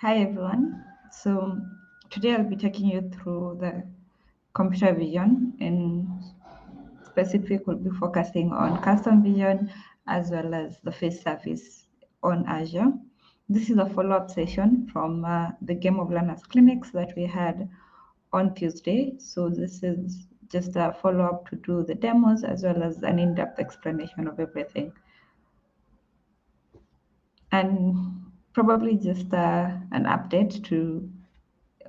Hi everyone. So today I'll be taking you through the computer vision. In specific, we'll be focusing on custom vision as well as the face service on Azure. This is a follow-up session from the Game of Learners clinics that we had on Tuesday. So this is just a follow-up to do the demos as well as an in-depth explanation of everything. And probably just an update to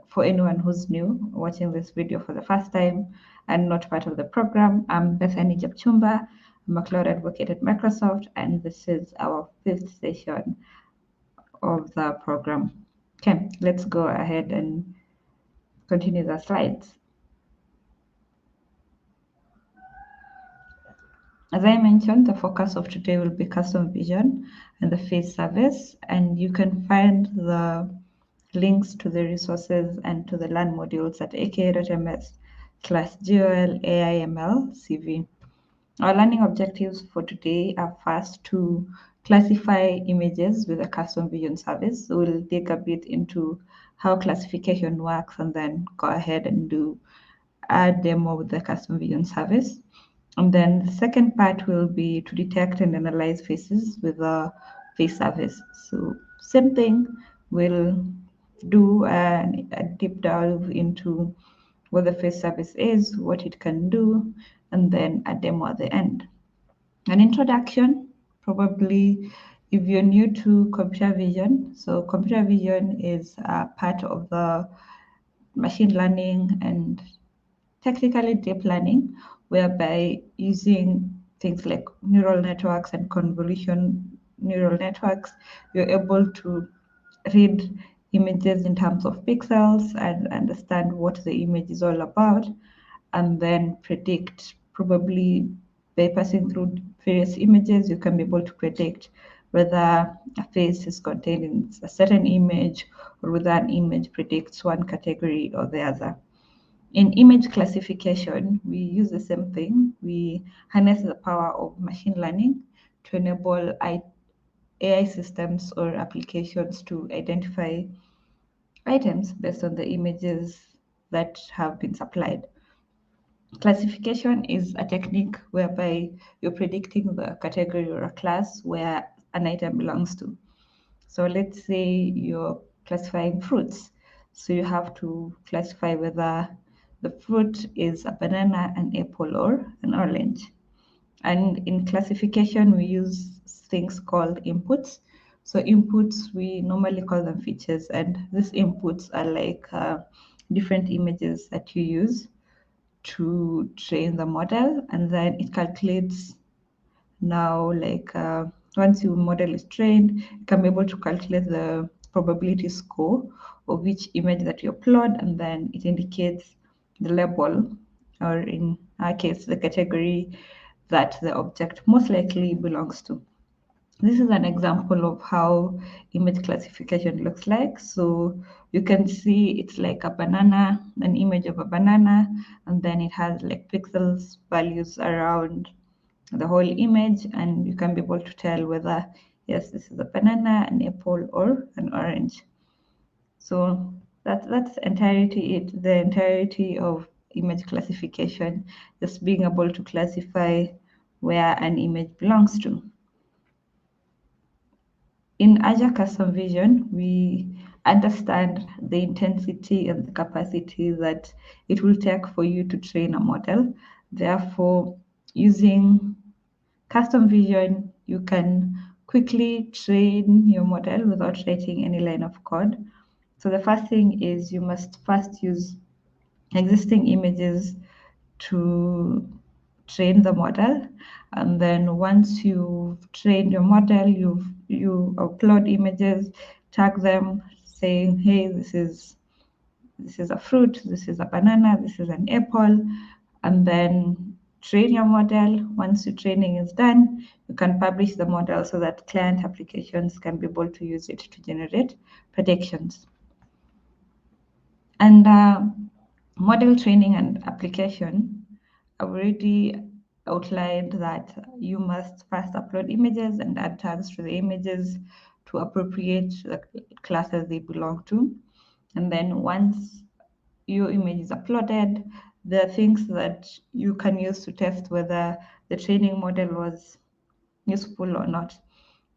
for anyone who's new watching this video for the first time and not part of the program. I'm Bethany Japchumba. I'm a cloud advocate at Microsoft, and this is our fifth session of the program. Okay, let's go ahead and continue the slides. As I mentioned, the focus of today will be custom vision and the face service, and you can find the links to the resources and to the Learn modules at aka.ms/GOL AIML CV. Our learning objectives for today are first to classify images with a custom vision service. So we'll dig a bit into how classification works and then go ahead and do a demo with the custom vision service. And then the second part will be to detect and analyze faces with a face service. So same thing, we'll do a deep dive into what the face service is, what it can do, and then a demo at the end. An introduction, probably if you're new to computer vision. So computer vision is a part of the machine learning and technically deep learning, whereby using things like neural networks and convolution neural networks, you're able to read images in terms of pixels and understand what the image is all about, and then predict, probably by passing through various images, you can be able to predict whether a face is contained in a certain image or whether an image predicts one category or the other. In image classification, we use the same thing. We harness the power of machine learning to enable AI systems or applications to identify items based on the images that have been supplied. Classification is a technique whereby you're predicting the category or a class where an item belongs to. So let's say you're classifying fruits. So you have to classify whether the fruit is a banana, an apple, or an orange. And in classification, we use things called inputs. So inputs, we normally call them features, and these inputs are like different images that you use to train the model, and then it calculates now, like once your model is trained, you can be able to calculate the probability score of each image that you upload, and then it indicates the label, or in our case, the category that the object most likely belongs to. This is an example of how image classification looks like. So you can see it's like a banana, an image of a banana, and then it has like pixels values around the whole image, and you can be able to tell whether, yes, this is a banana, an apple, or an orange. So that's entirety it, the entirety of image classification, just being able to classify where an image belongs to. In Azure Custom Vision, we understand the intensity and the capacity that it will take for you to train a model. Therefore, using Custom Vision, you can quickly train your model without writing any line of code. So the first thing is you must first use existing images to train the model. And then once you've trained your model, you upload images, tag them, saying, hey, this is a fruit, this is a banana, this is an apple, and then train your model. Once your training is done, you can publish the model so that client applications can be able to use it to generate predictions. And model training and application, I've already outlined that you must first upload images and add tags to the images to appropriate the classes they belong to. And then once your image is uploaded, there are things that you can use to test whether the training model was useful or not.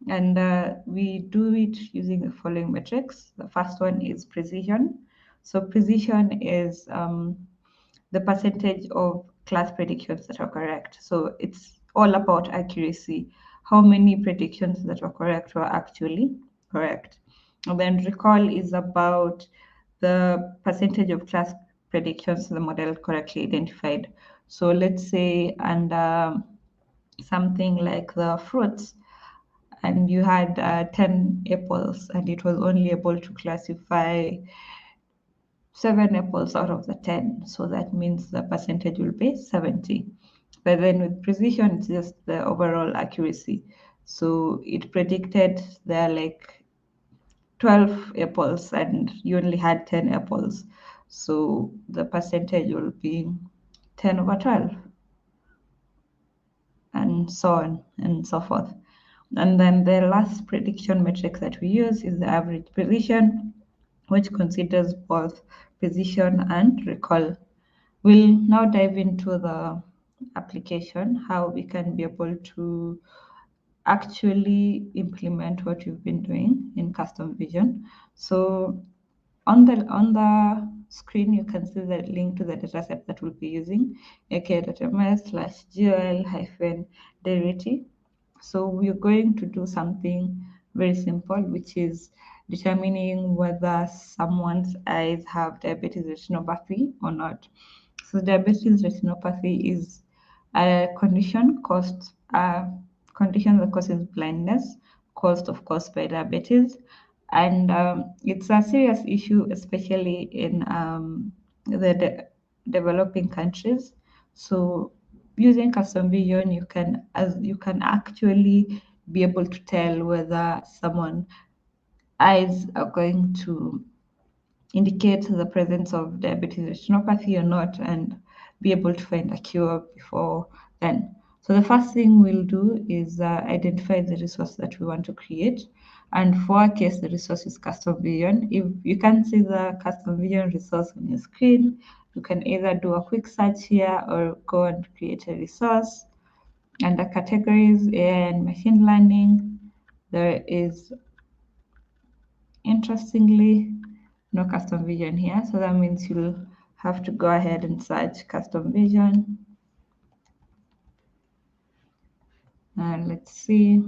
And we do it using the following metrics. The first one is precision. So precision is the percentage of class predictions that are correct. So it's all about accuracy. How many predictions that were correct were actually correct. And then recall is about the percentage of class predictions the model correctly identified. So let's say under something like the fruits, and you had 10 apples, and it was only able to classify 7 apples out of the 10. So that means the percentage will be 70. But then with precision, it's just the overall accuracy. So it predicted there are like 12 apples and you only had 10 apples. So the percentage will be 10 over 12, and so on and so forth. And then the last prediction metric that we use is the average precision, which considers both precision and recall. We'll now dive into the application, how we can be able to actually implement what you've been doing in custom vision. So on the screen, you can see the link to the dataset that we'll be using, aka.ms/gol-derivity. So we're going to do something very simple, which is determining whether someone's eyes have diabetes retinopathy or not. So diabetes retinopathy is a condition that causes blindness, caused of course by diabetes, and it's a serious issue, especially in the developing countries. So using custom vision, you can actually be able to tell whether someone eyes are going to indicate the presence of diabetes retinopathy or not, and be able to find a cure before then. So the first thing we'll do is identify the resource that we want to create. And for our case, the resource is custom vision. If you can see the custom vision resource on your screen, you can either do a quick search here or go and create a resource. Under categories, AI and machine learning, there is, interestingly, no custom vision here. So that means you'll have to go ahead and search custom vision. And let's see.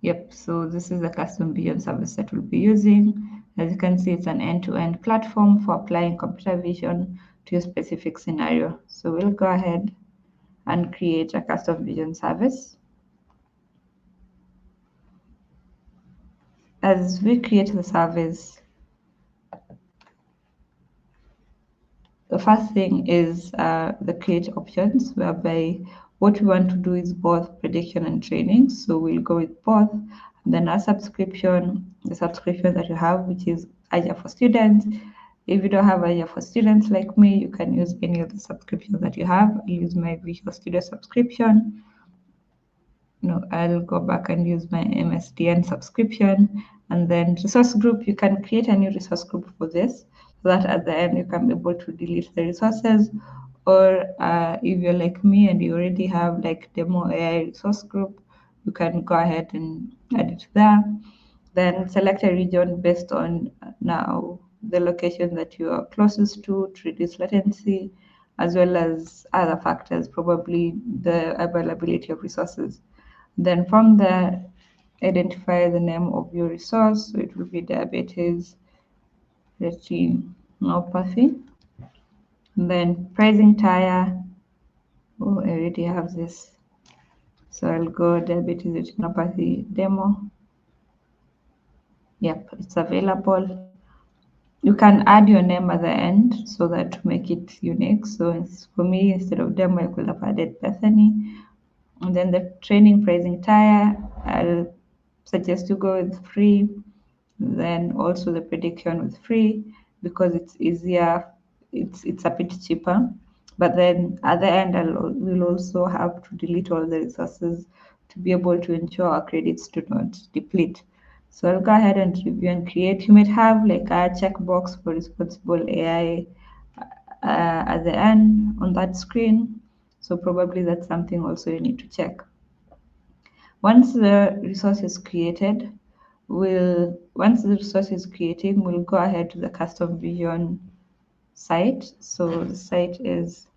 Yep, so this is the custom vision service that we'll be using. As you can see, it's an end-to-end platform for applying computer vision to a specific scenario. So we'll go ahead and create a custom vision service. As we create the service, the first thing is the create options, whereby what we want to do is both prediction and training. So we'll go with both. And then our subscription, the subscription that you have, which is Azure for Students. If you don't have Azure for Students like me, you can use any of the subscriptions that you have. I'll use my Visual Studio subscription. No, I'll go back and use my MSDN subscription. And then resource group, you can create a new resource group for this, so that at the end you can be able to delete the resources. Or if you're like me and you already have like demo AI resource group, you can go ahead and add it there. Then select a region based on now the location that you are closest to reduce latency, as well as other factors, probably the availability of resources. Then from there, identify the name of your resource. So it will be diabetes retinopathy. And then pricing tier. Oh, I already have this. So I'll go diabetes retinopathy demo. Yep, it's available. You can add your name at the end so that to make it unique. So for me, instead of demo, I could have added Bethany. And then the training pricing tier, I'll suggest you go with free. Then also the prediction with free, because it's easier, it's a bit cheaper. But then at the end, we'll also have to delete all the resources to be able to ensure our credits do not deplete. So I'll go ahead and review and create. You might have like a checkbox for responsible AI at the end on that screen. So probably that's something also you need to check. Once the resource is created, once the resource is creating, we'll go ahead to the custom vision site. So the site is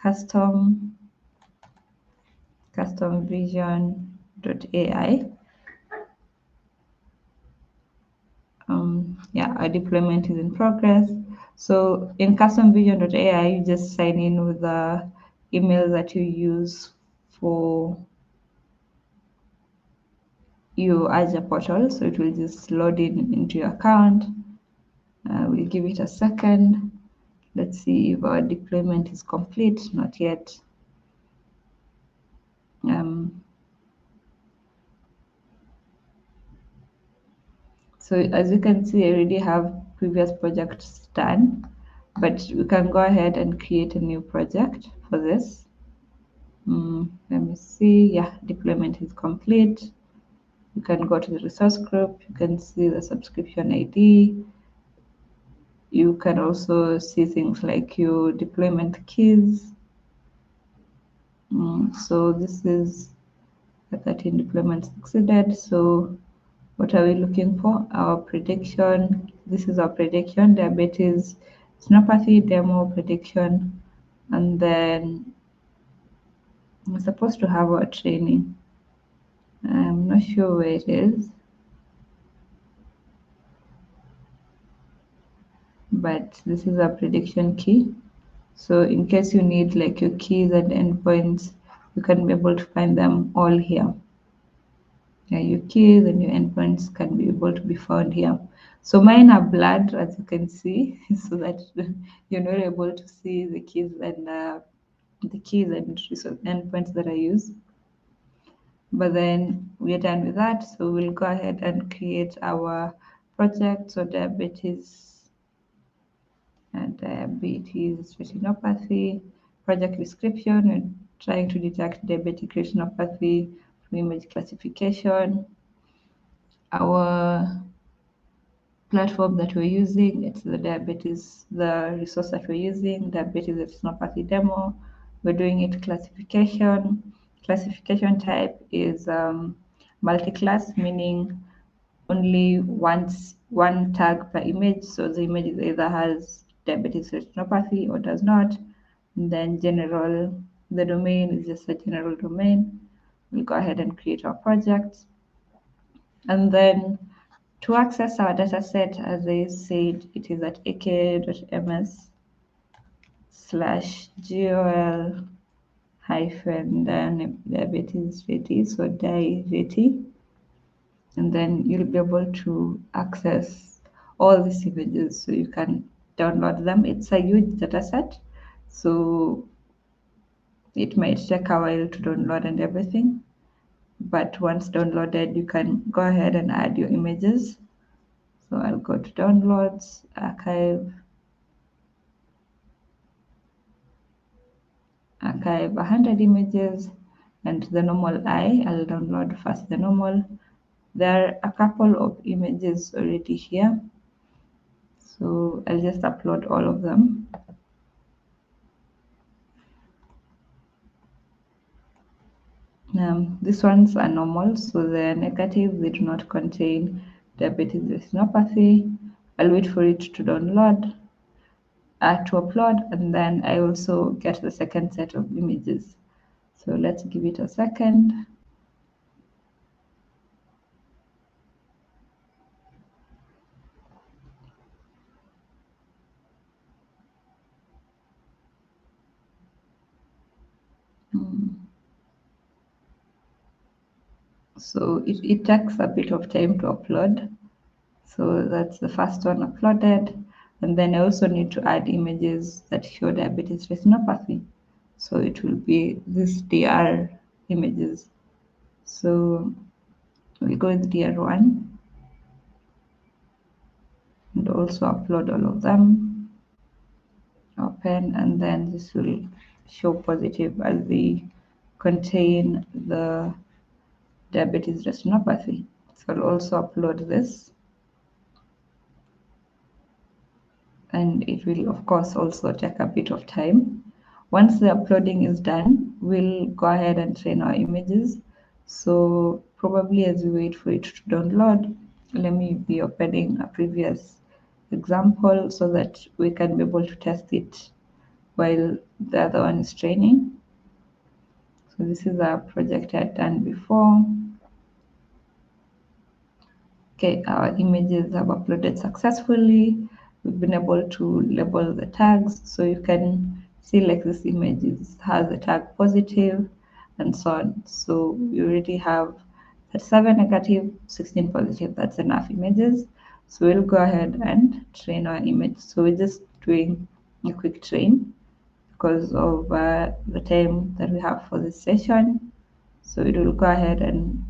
customvision.ai. Yeah, our deployment is in progress. So in customvision.ai, you just sign in with the email that you use for your Azure portal. So it will just load in into your account. We'll give it a second. Let's see if our deployment is complete. Not yet. So as you can see, I already have previous projects done, but we can go ahead and create a new project for this. Let me see. Yeah, deployment is complete. You can go to the resource group. You can see the subscription ID. You can also see things like your deployment keys. So this is the 13 deployments succeeded. So what are we looking for? Our prediction. This is our prediction, diabetes retinopathy demo prediction. And then we're supposed to have our training. I'm not sure where it is, but this is our prediction key. So in case you need like your keys and endpoints, you can be able to find them all here. Yeah, your keys and your endpoints can be able to be found here. So mine are blurred, as you can see, so that you're not able to see the keys and endpoints that I use. But then we're done with that, so we'll go ahead and create our project. So diabetes retinopathy project description. We're trying to detect diabetic retinopathy from image classification. Our platform that we're using, it's the resource that we're using, diabetes retinopathy demo. We're doing it classification. Classification type is multi-class, meaning only one tag per image. So the image either has diabetes retinopathy or does not. And then general, the domain is just a general domain. We'll go ahead and create our project. And then to access our dataset, as I said, it is at aka.ms/gol hyphen diabetes reti, so di-reti. And then you'll be able to access all these images, so you can download them. It's a huge dataset, so it might take a while to download and everything. But once downloaded, you can go ahead and add your images. So I'll go to downloads, archive 100 images, and the normal I'll download first the normal. There are a couple of images already here, so I'll just upload all of them. These ones are normal, so they're negative. They do not contain diabetes retinopathy. I'll wait for it to download, to upload, and then I also get the second set of images. So let's give it a second. So it takes a bit of time to upload. So that's the first one uploaded. And then I also need to add images that show diabetes retinopathy. So it will be this DR images. So we go with DR1 and also upload all of them. Open, and then this will show positive as they contain the diabetes retinopathy. So I'll also upload this, and it will of course also take a bit of time. Once the uploading is done, we'll go ahead and train our images. So probably as we wait for it to download, let me be opening a previous example so that we can be able to test it while the other one is training. So this is a project I had done before. Okay, our images have uploaded successfully. We've been able to label the tags. So you can see like this image has the tag positive and so on. So we already have 37 negative, 16 positive. That's enough images. So we'll go ahead and train our image. So we're just doing a quick train because of the time that we have for this session. So it will go ahead and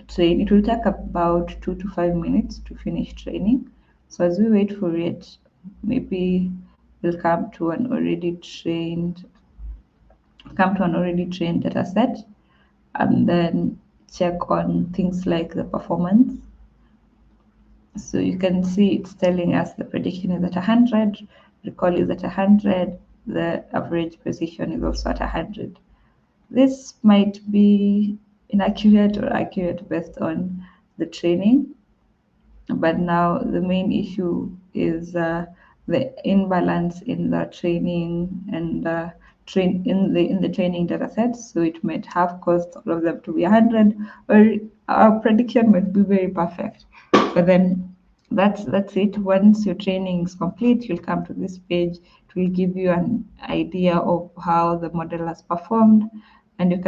train. It will take about 2 to 5 minutes to finish training. So as we wait for it, maybe we'll come to an already trained data set and then check on things like the performance. So you can see it's telling us the prediction is at 100, recall is at 100, the average precision is also at 100. This might be inaccurate or accurate based on the training, but now the main issue is the imbalance in the training and in the training data sets. So it might have caused all of them to be 100, or our prediction might be very perfect. But then that's it. Once your training is complete, you'll come to this page. It will give you an idea of how the model has performed, and you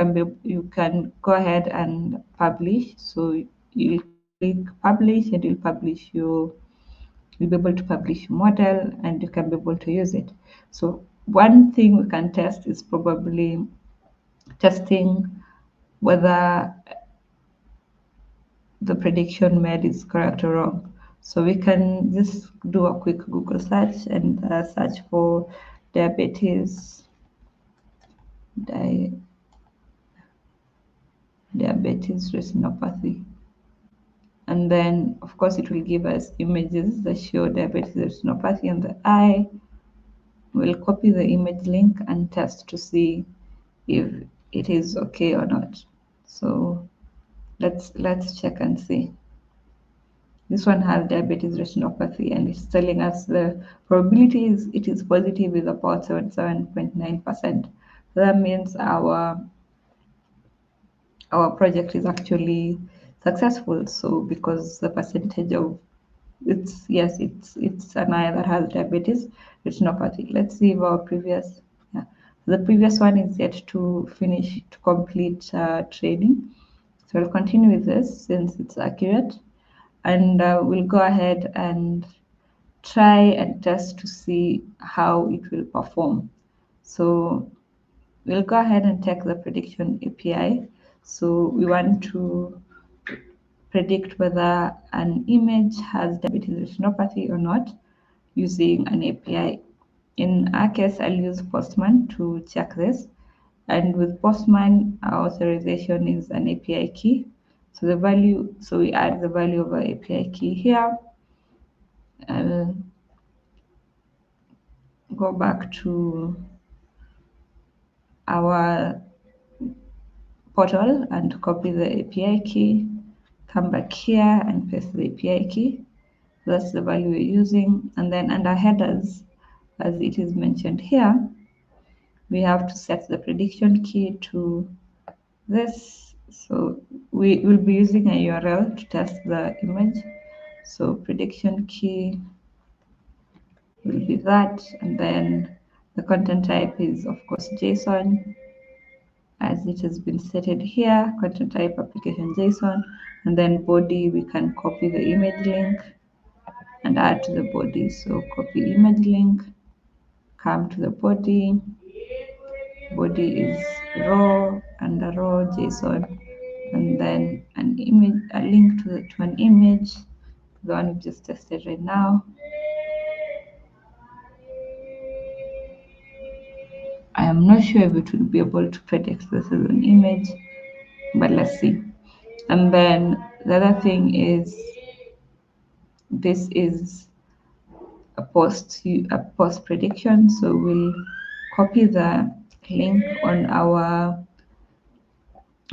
can go ahead and publish. So you click publish, and you'll be able to publish your model, and you can be able to use it. So one thing we can test is probably testing whether the prediction made is correct or wrong. So we can just do a quick Google search and search for diabetes, di diabetes retinopathy. And then, of course, it will give us images that show diabetes retinopathy on the eye. We'll copy the image link and test to see if it is okay or not. So let's check and see. This one has diabetes retinopathy, and it's telling us the probability is it is positive is about 77.9%. So that means our project is actually successful. So because the percentage of it's an eye that has diabetes retinopathy. Let's see if our previous yeah. The previous one is yet to complete training. So I'll continue with this since it's accurate, and we'll go ahead and try and test to see how it will perform. So we'll go ahead and take the prediction API. So we want to predict whether an image has diabetes retinopathy or not using an API. In our case, I'll use Postman to check this. And with Postman, our authorization is an API key. So we add the value of our API key here. I'll go back to our portal and copy the API key, come back here and paste the API key. That's the value we're using. And then under headers, as it is mentioned here, we have to set the prediction key to this. So we will be using a URL to test the image. So prediction key will be that, and then the content type is of course JSON, as it has been stated here, content type application JSON, and then body, we can copy the image link and add to the body. So copy image link, come to the body is raw, and the raw JSON, and then an image, a link to an image, the one we just tested right now. I am not sure if it will be able to predict this as an image, but let's see. And then the other thing is this is a post prediction. So we'll copy the link on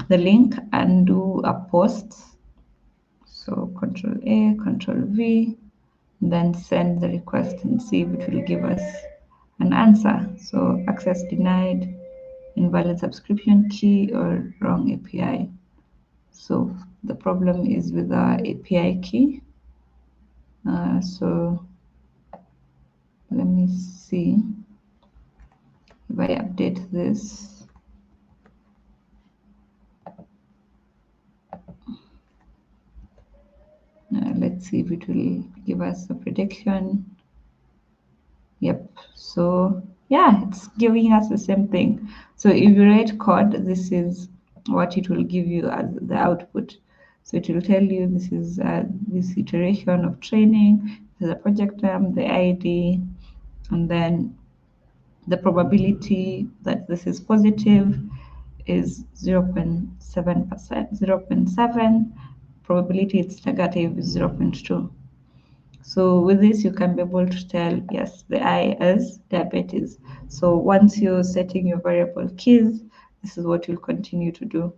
the link and do a post. So Control A, Control V, then send the request and see if it will give us an answer. So access denied, invalid subscription key, or wrong API. So the problem is with our API key. So let me see if I update this. Let's see if it will give us a prediction. Yep. So yeah, it's giving us the same thing. So if you write code, this is what it will give you as the output. So it will tell you this is this iteration of training, the project name, the ID, and then the probability that this is positive is 0.7%, 0.7. Probability it's negative is 0.2. So with this, you can be able to tell, yes, the I is diabetes. So once you're setting your variable keys, this is what you'll continue to do.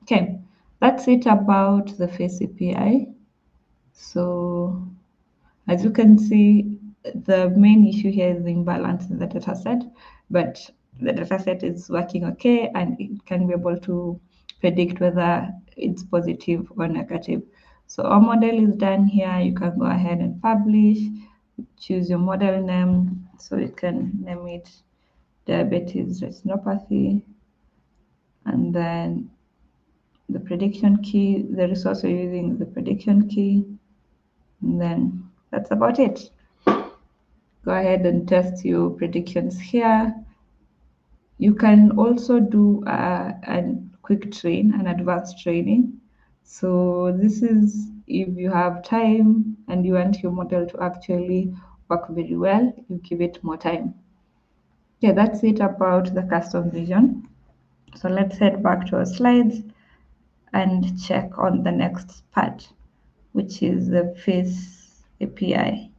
Okay, that's it about the Face API. So as you can see, the main issue here is the imbalance in the data set, but the data set is working okay and it can be able to predict whether it's positive or negative. So our model is done here. You can go ahead and publish, choose your model name. So you can name it diabetes retinopathy, and then the prediction key, the resource you're using, the prediction key, and then that's about it. Go ahead and test your predictions here. You can also do a quick train, an advanced training. So this is if you have time and you want your model to actually work very well, you give it more time. Yeah, that's it about the custom vision. So let's head back to our slides and check on the next part, which is the face API.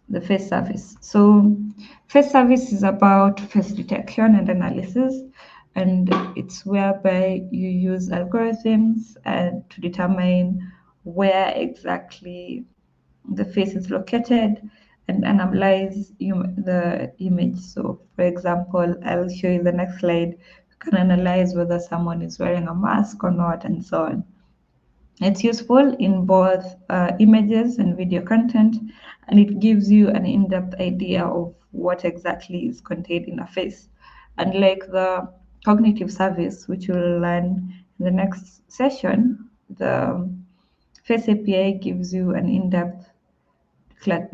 The face service. So face service is about face detection and analysis, and it's whereby you use algorithms to determine where exactly the face is located and analyze the image. So for example, I'll show you the next slide. You can analyze whether someone is wearing a mask or not and so on. It's useful in both images and video content, and it gives you an in-depth idea of what exactly is contained in a face. Unlike the cognitive service, which we'll learn in the next session, the Face API gives you an in-depth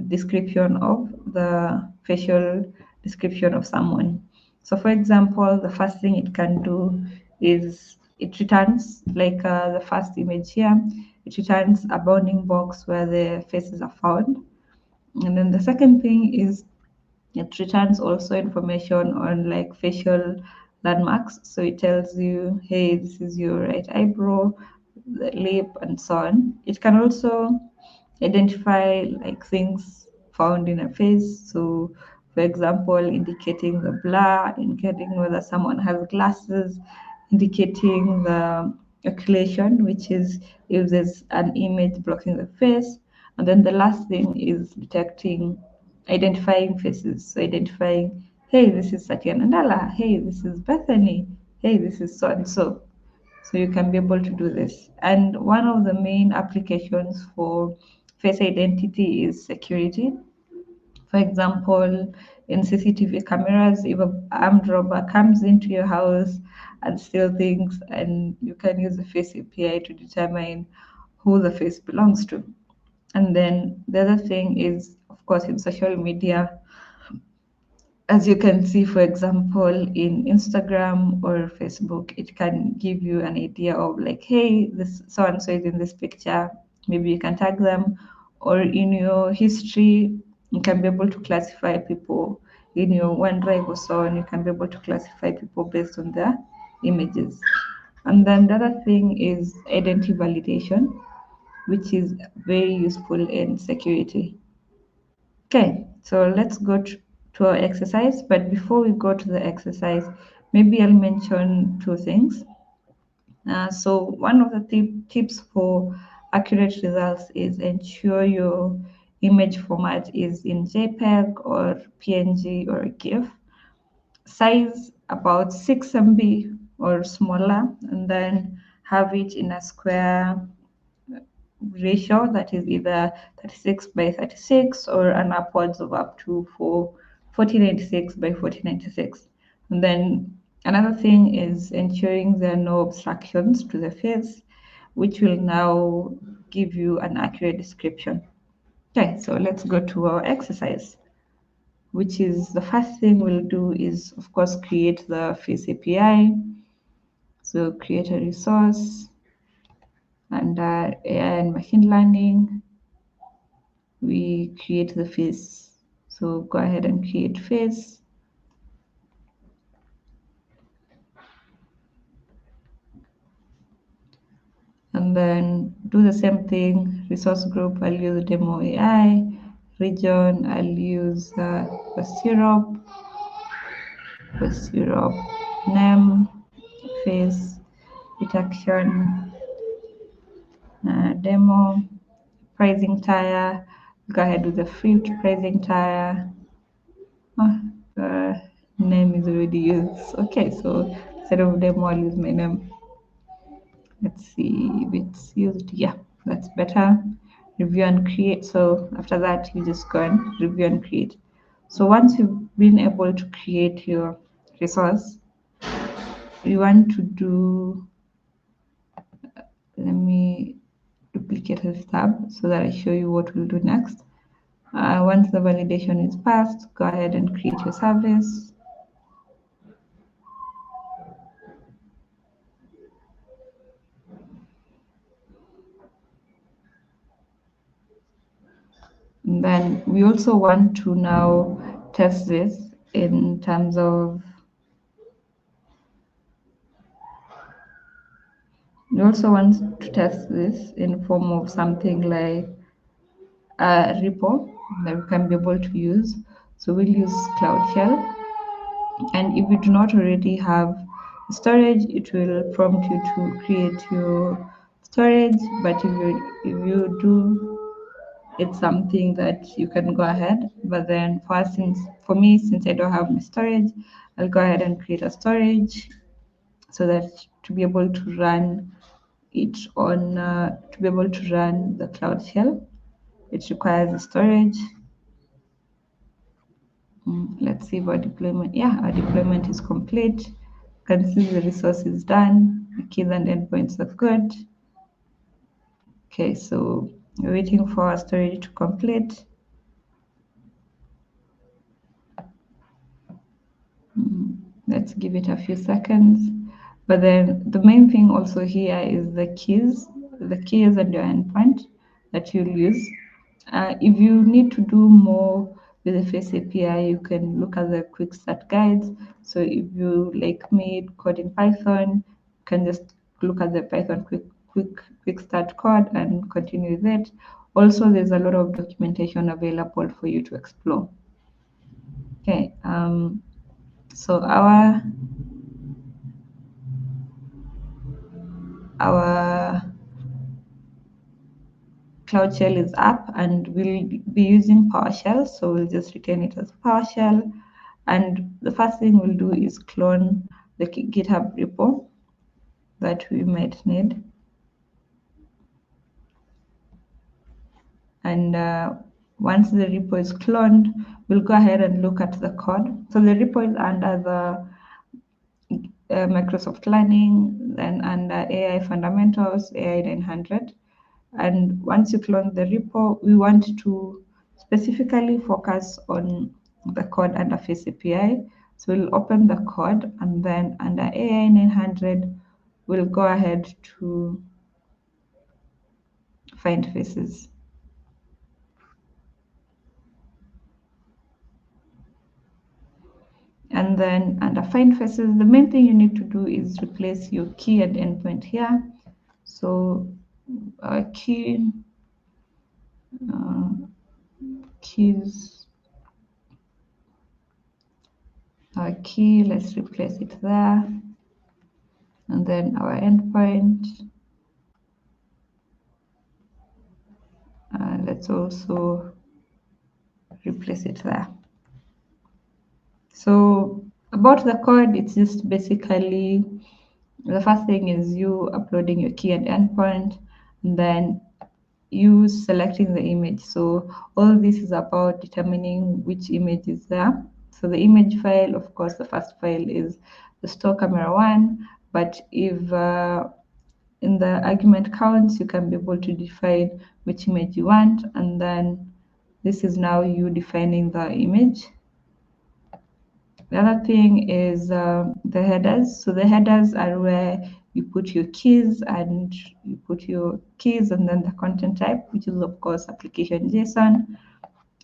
description of the facial description of someone. So, for example, the first thing it can do is it returns, like the first image here, it returns a bounding box where the faces are found. And then the second thing is it returns also information on like facial landmarks. So it tells you, hey, this is your right eyebrow, the lip, and so on. It can also identify like things found in a face. So, for example, indicating the blur, indicating whether someone has glasses, indicating the occlusion, which is if there's an image blocking the face. And then the last thing is detecting, identifying faces. So, identifying, hey, this is Satya Nadella, hey, this is Bethany, hey, this is so and so. So you can be able to do this. And one of the main applications for face identity is security. For example, in CCTV cameras, if an armed robber comes into your house and steals things, and you can use the face API to determine who the face belongs to. And then the other thing is, of course, in social media, as you can see, for example, in Instagram or Facebook, it can give you an idea of like, hey, this so and so is in this picture. Maybe you can tag them, or in your history, you can be able to classify people in your OneDrive or so on. You can be able to classify people based on their images. And then the other thing is identity validation, which is very useful in security. Okay, so let's go to our exercise. But before we go to the exercise, maybe I'll mention two things. So one of the tips for accurate results is ensure your image format is in JPEG or PNG or GIF. Size about 6 MB or smaller, and then have it in a square ratio that is either 36 by 36 or an upwards of up to 4096 by 4096. And then another thing is ensuring there are no obstructions to the face, which will now give you an accurate description. Okay, so let's go to our exercise, which is the first thing we'll do is, of course, create the face API. So create a resource under AI and machine learning. We create the face. So go ahead and create face. And then do the same thing. Resource group, I'll use demo AI. Region, I'll use the syrup, name, face, detection, demo, pricing tier. Go ahead with the free pricing tier. Oh, the name is already used. Okay, so instead of demo, I'll use my name. Let's see if it's used. Yeah, that's better. Review and create. So after that, you just go and review and create. So once you've been able to create your resource, you want to do, let me duplicate this tab so that I show you what we'll do next. Once the validation is passed, go ahead and create your service. And then we also want to now test this in terms of, we also want to test this in form of something like a repo that we can be able to use. So we'll use Cloud Shell. And if you do not already have storage, it will prompt you to create your storage. But if you do, it's something that you can go ahead. But then for me, since I don't have my storage, I'll go ahead and create a storage so that to be able to run it on to be able to run the Cloud Shell, it requires a storage. Let's see if our deployment, yeah, our deployment is complete. You can see the resource is done. The keys and endpoints are good. Okay, so we're waiting for our storage to complete. Let's give it a few seconds. But then the main thing also here is the keys and your endpoint that you'll use. If you need to do more with the Face API, you can look at the quick start guides. So if you, like me, code in Python, you can just look at the Python quick start code and continue with it. Also, there's a lot of documentation available for you to explore. Okay, so our Cloud Shell is up and we'll be using PowerShell, so we'll just retain it as PowerShell. And the first thing we'll do is clone the GitHub repo that we might need. And once the repo is cloned, we'll go ahead and look at the code. So the repo is under the Microsoft Learning, then under AI Fundamentals, AI 900. And once you clone the repo, we want to specifically focus on the code under Face API. So we'll open the code, and then under AI 900, we'll go ahead to find faces. And And then under find faces, the main thing you need to do is replace your key and endpoint here. So our key, uh, keys, our key, let's replace it there. And then our endpoint, let's also replace it there. So about the code, it's just basically the first thing is you uploading your key and endpoint, and then you selecting the image. So all this is about determining which image is there. So the image file, of course, the first file is the store camera one, but if in the argument counts, you can be able to define which image you want, and then this is now you defining the image. The other thing is the headers. So the headers are where you put your keys and then the content type, which is of course application JSON.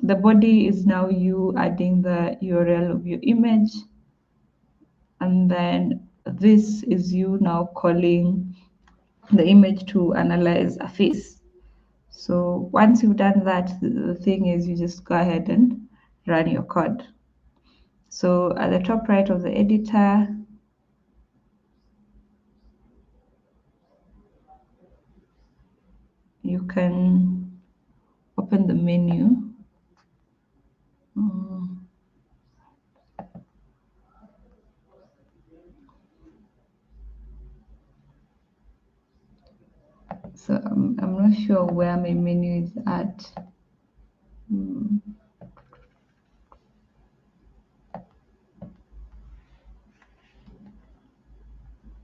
The body is now you adding the URL of your image. And then this is you now calling the image to analyze a face. So once you've done that, the thing is you just go ahead and run your code. So at the top right of the editor, you can open the menu. So I'm not sure where my menu is at.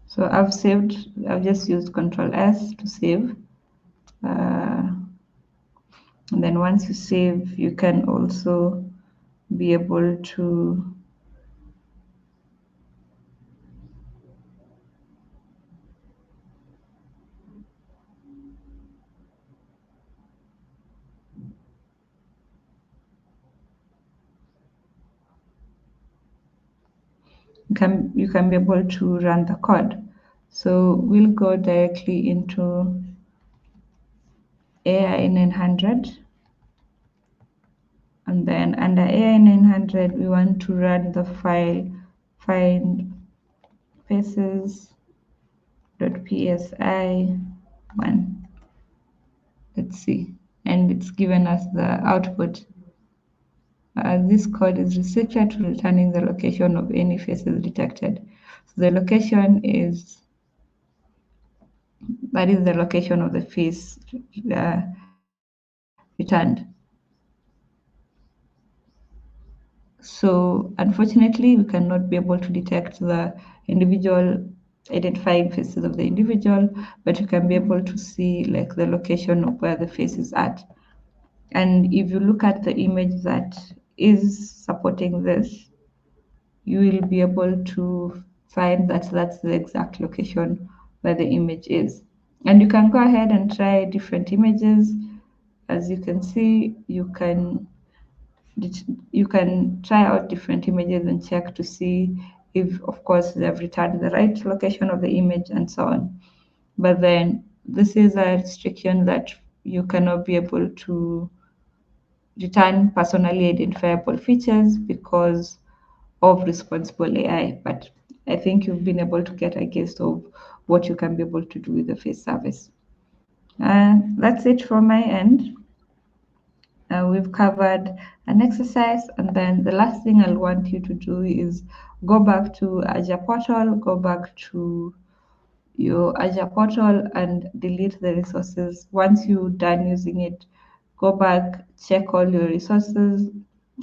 So I've just used Control S to save. And then once you save, you can also be able to you can be able to run the code. So we'll go directly into AI 900. And then under AI 900, we want to run the file find faces.psi1. Let's see. And it's given us the output. This code is restricted to returning the location of any faces detected. So the location is, that is the location of the face returned. So unfortunately, we cannot be able to detect the individual identifying faces of the individual, but you can be able to see like the location of where the face is at. And if you look at the image that is supporting this, you will be able to find that that's the exact location where the image is. And you can go ahead and try different images. As you can see, you can try out different images and check to see if, of course, they've returned the right location of the image and so on. But then this is a restriction that you cannot be able to return personally identifiable features because of responsible AI. But I think you've been able to get a gist of what you can be able to do with the face service. That's it from my end. We've covered an exercise, and then the last thing I'll want you to do is go back to Azure portal, go back to your Azure portal and delete the resources. Once you're done using it, go back, check all your resources,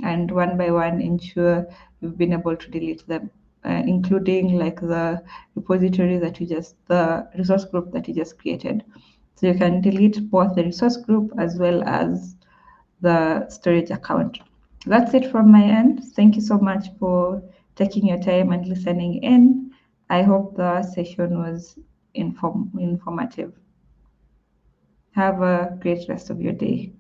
and one by one ensure you've been able to delete them, including like the repository that the resource group that you just created. So you can delete both the resource group as well as the storage account. That's it from my end. Thank you so much for taking your time and listening in. I hope the session was informative. Have a great rest of your day.